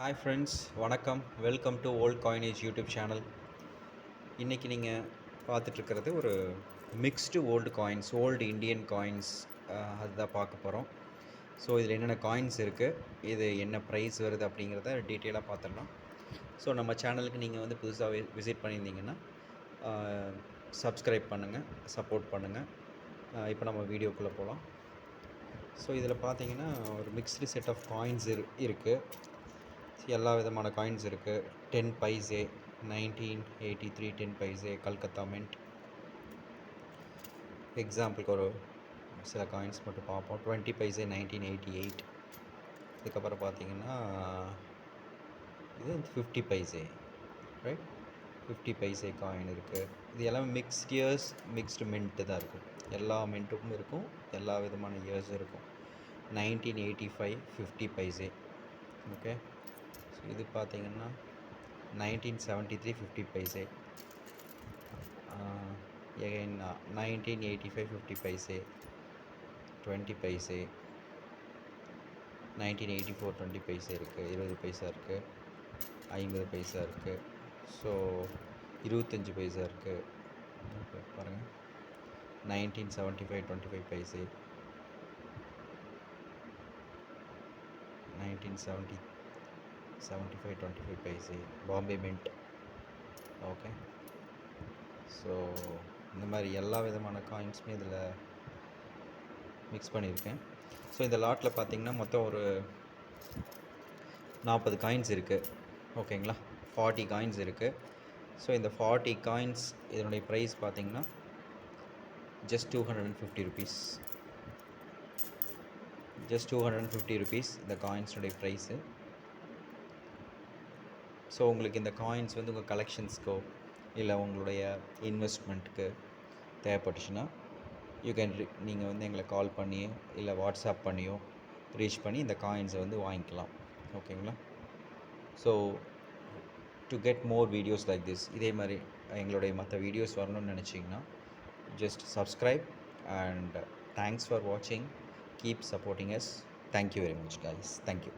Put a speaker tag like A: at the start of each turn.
A: Hi friends, வணக்கம். Welcome to old coinage YouTube channel. இன்றைக்கி நீங்கள் பார்த்துட்ருக்கிறது ஒரு mixed old coins, old Indian coins அதுதான் பார்க்க போகிறோம். ஸோ இதில் என்னென்ன காயின்ஸ் இருக்குது, இது என்ன ப்ரைஸ் வருது அப்படிங்கிறத டீட்டெயிலாக பார்த்துடலாம். ஸோ நம்ம சேனலுக்கு நீங்கள் வந்து புதுசாக விசிட் பண்ணியிருந்தீங்கன்னா சப்ஸ்கிரைப் பண்ணுங்கள், சப்போர்ட் பண்ணுங்கள். இப்போ நம்ம வீடியோக்குள்ளே போகலாம். ஸோ இதில் பார்த்தீங்கன்னா ஒரு மிக்ஸ்டு செட் ஆஃப் காயின்ஸ் இருக்குது. எல்லா விதமான காயின்ஸ் இருக்குது. 10 பைசே 1983 10 பைசே கல்கத்தா மின்ட். எக்ஸாம்பிளுக்கு ஒரு சில காயின்ஸ் மட்டும் பார்ப்போம். 20 பைசே 1988. இதுக்கப்புறம் பார்த்தீங்கன்னா இது 50 பைசே, ரைட்? 50 பைசே காயின் இருக்குது. இது எல்லாமே மிக்ஸ்ட் இயர்ஸ், மிக்ஸ்டு மின்ட்டு தான் இருக்கும். எல்லா மின்ட்டுக்கும் இருக்கும், எல்லா விதமான இயர்ஸும் இருக்கும். 1985 50 பைசே. ஓகே, ஸோ இது பார்த்தீங்கன்னா 1973 50 பைசே. எகைன் 1985 50 பைசே, 20 பைசே. 1984 20 பைசே இருக்குது, 20 பைசா இருக்குது, 50 பைசா இருக்குது. ஸோ 25 பைசா இருக்குது. ஓகே பாருங்கள், 1975 25 paise, 1975 25 paise, Bombay mint. Okay, so இந்த மாதிரி எல்லா விதமான காயின்ஸுமே இதில் மிக்ஸ் பண்ணியிருக்கேன். ஸோ இந்த லாட்டில் பார்த்திங்கன்னா மொத்தம் ஒரு 40 காயின்ஸ் இருக்குது. ஓகேங்களா, 40 காயின்ஸ் இருக்குது. ஸோ இந்த 40 காயின்ஸ் இதனுடைய ப்ரைஸ் பார்த்திங்கன்னா ஜஸ்ட் 250 ருபீஸ். ஜஸ்ட் 250 ருபீஸ் இந்த காயின்ஸுடைய ப்ரைஸு. ஸோ உங்களுக்கு இந்த காயின்ஸ் வந்து உங்கள் கலெக்ஷன்ஸ்க்கோ இல்லை உங்களுடைய இன்வெஸ்ட்மெண்ட்டுக்கு தேவைப்பட்டுச்சுன்னா நீங்கள் வந்து எங்களை கால் பண்ணியோ இல்லை வாட்ஸ்அப் பண்ணியோ ரீச் பண்ணி இந்த காயின்ஸை வந்து வாங்கிக்கலாம். ஓகேங்களா? So to get more videos like this, இதே மாதிரி எங்களுடைய மற்ற வீடியோஸ் வரணும்னு நினச்சிங்கன்னா just subscribe and thanks for வாட்சிங். Keep supporting us. Thank you very much guys. Thank you.